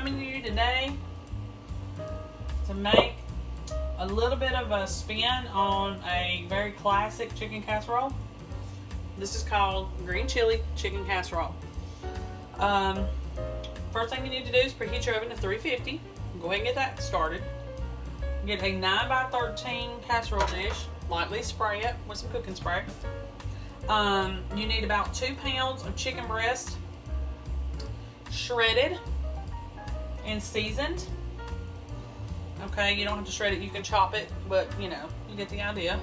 coming to you today to make a little bit of a spin on a very classic chicken casserole. This is called green chili chicken casserole. First thing you need to do is preheat your oven to 350. Go ahead and get that started. Get a 9x13 casserole dish. Lightly spray it with some cooking spray. You need about 2 pounds of chicken breast, shredded and seasoned. Okay, you don't have to shred it, you can chop it, but you know, you get the idea.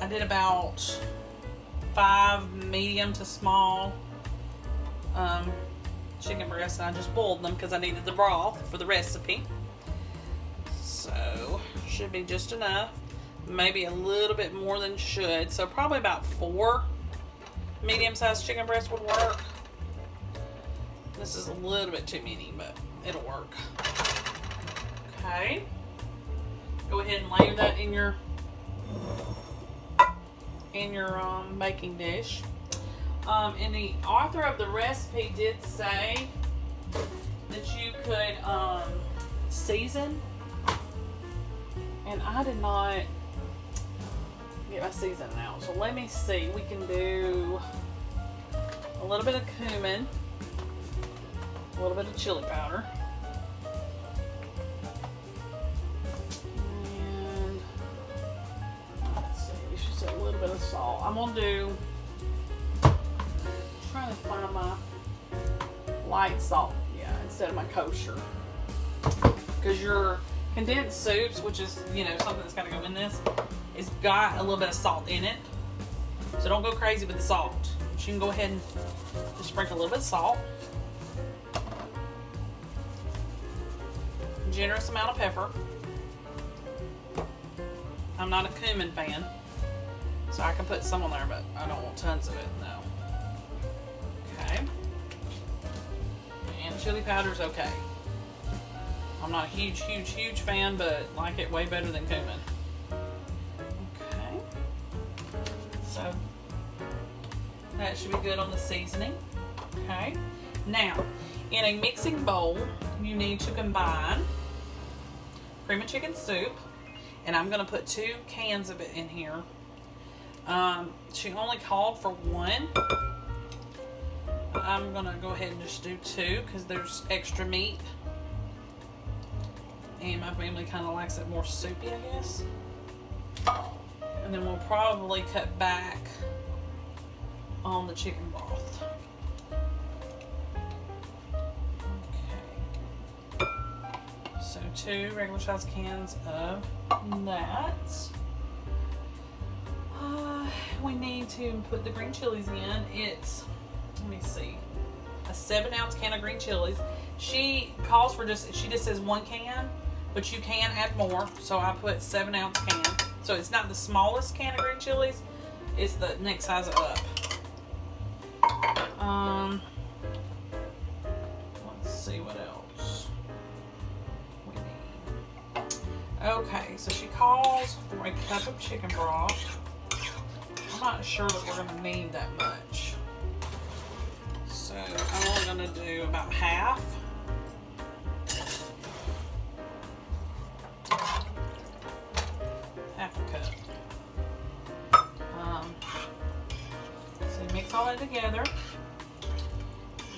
I did about 5 medium to small chicken breasts, and I just boiled them because I needed the broth for the recipe. So, should be just enough. Maybe a little bit more than should. So, probably about 4 medium-sized chicken breasts would work. This is a little bit too many, but it'll work. Okay. Go ahead and layer that in your baking dish. And the author of the recipe did say that you could season, and I did not get my seasoning out. So let me see. We can do a little bit of cumin, a little bit of chili powder, and let's see, she said a little bit of salt. I'm gonna do, trying to find my light salt, yeah, instead of my kosher, because your condensed soups, which is, you know, something that's got to go in this, it's got a little bit of salt in it, so don't go crazy with the salt. You can go ahead and just sprinkle a little bit of salt, generous amount of pepper. I'm not a cumin fan, so I can put some on there, but I don't want tons of it, no. Okay. And chili powder's okay. I'm not a huge fan, but like it way better than cumin. Okay. So that should be good on the seasoning. Okay. Now, in a mixing bowl, you need to combine cream of chicken soup, and I'm going to put 2 cans of it in here. She only called for 1. I'm going to go ahead and just do 2 because there's extra meat. And my family kind of likes it more soupy, I guess. And then we'll probably cut back on the chicken broth. Okay. So 2 regular size cans of that. We need to put the green chilies in. It's, let me see, a 7-ounce can of green chilies. She calls for she just says 1 can, but you can add more. So I put 7-ounce can. So it's not the smallest can of green chilies, it's the next size up. Let's see what else we need. Okay, so she calls for a cup of chicken broth. I'm not sure that we're gonna need that much. So I'm only gonna do about half. Half a cup. So mix all that together.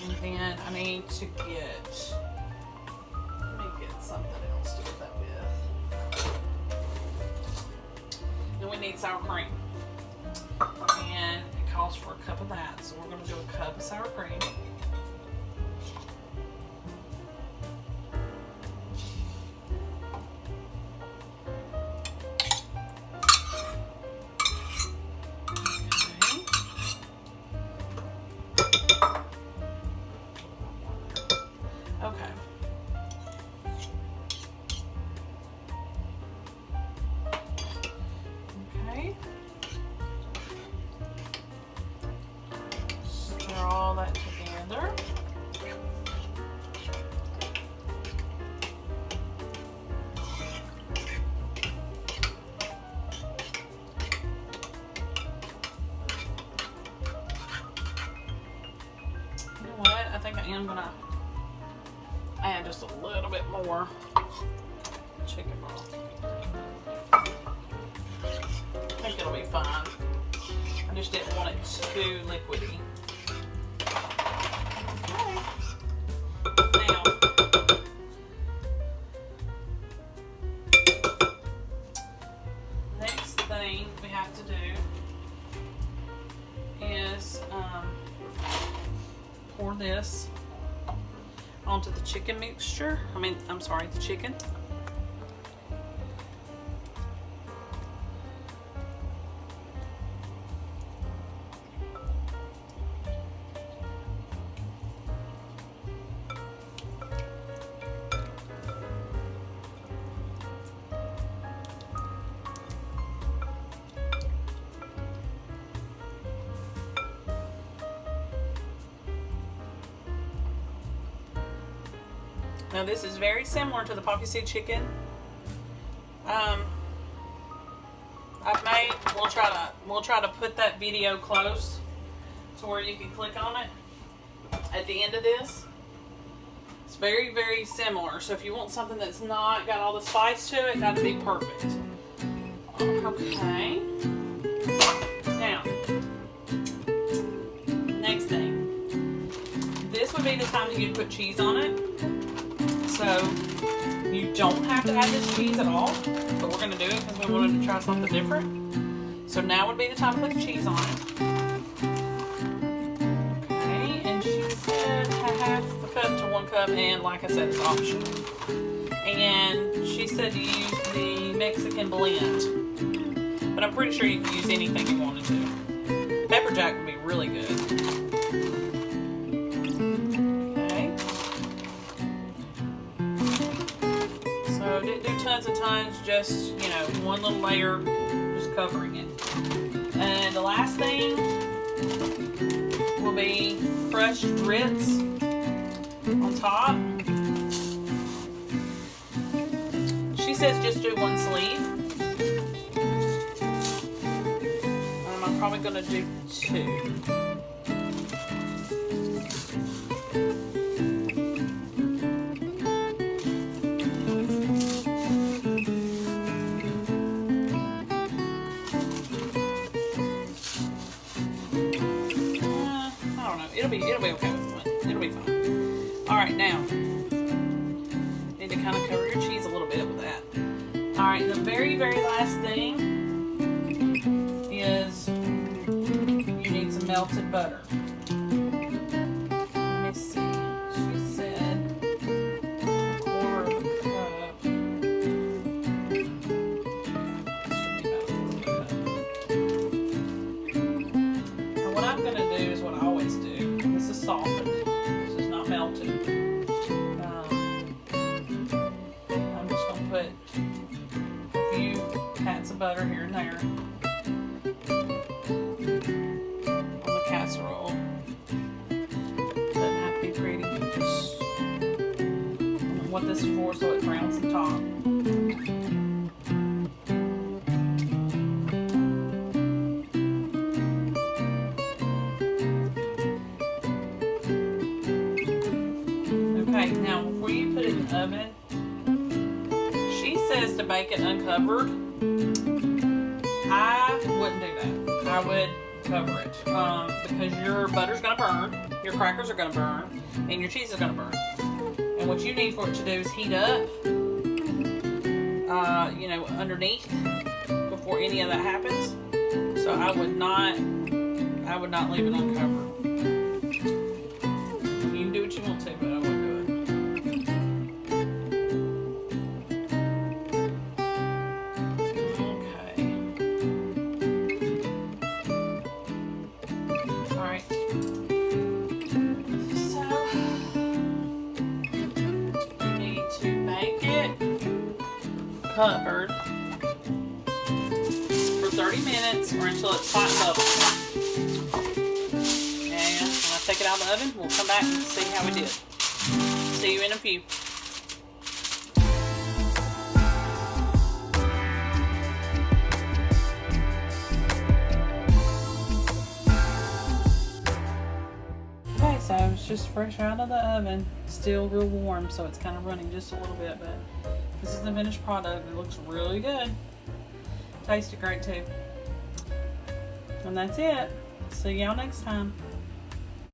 And then I need to get, let me get something else to put that with. And we need sour cream. And it calls for a cup of that. So we're going to do a cup of sour cream. Okay. Okay. Stir all that together. You know what? I think I am gonna add just a little bit more chicken broth. I think it'll be fine. I just didn't want it too liquidy. Okay. Now, next thing we have to do is pour this onto the chicken mixture. I'm sorry, the chicken. Now this is very similar to the poppy seed chicken I've made. We'll try to put that video close to where you can click on it at the end of this. It's very, very similar. So if you want something that's not got all the spice to it, that'd be perfect. Okay. Now, next thing. This would be the time that you'd put cheese on it. So you don't have to add this cheese at all, but we're going to do it because we wanted to try something different. So now would be the time to put the cheese on it. Okay, and she said half a cup to 1 cup, and like I said, it's optional. And she said to use the Mexican blend, but I'm pretty sure you can use anything you wanted to. Pepper jack would be really good. Didn't do tons and tons, just, you know, one little layer, just covering it. And the last thing will be crushed grits on top. She says just do 1 sleeve. I'm probably going to do 2. It'll be okay with 1. It'll be fine. Alright, now, need to kind of cover your cheese a little bit with that. Alright, the very, very last thing is you need some melted butter. Let me see. She said 1/4 cup. Now what I'm going to do is what I always do. This is softened. This is not melted. I'm just going to put a few pats of butter here and there on the casserole. Doesn't have to be pretty. Just what this is for, so it browns the top. Now, before you put it in the oven, she says to bake it uncovered. I wouldn't do that. I would cover it because your butter's going to burn, your crackers are going to burn, and your cheese is going to burn. And what you need for it to do is heat up, you know, underneath before any of that happens. So I would not leave it uncovered. You can do what you want to, but I wouldn't do it. Covered for 30 minutes or until it's hot and bubbly. And when I take it out of the oven, we'll come back and see how we did. See you in a few. Okay, So it's just fresh out of the oven, still real warm, so it's kind of running just a little bit, but this is the finished product. It looks really good. Tasted great too. And that's it. See y'all next time.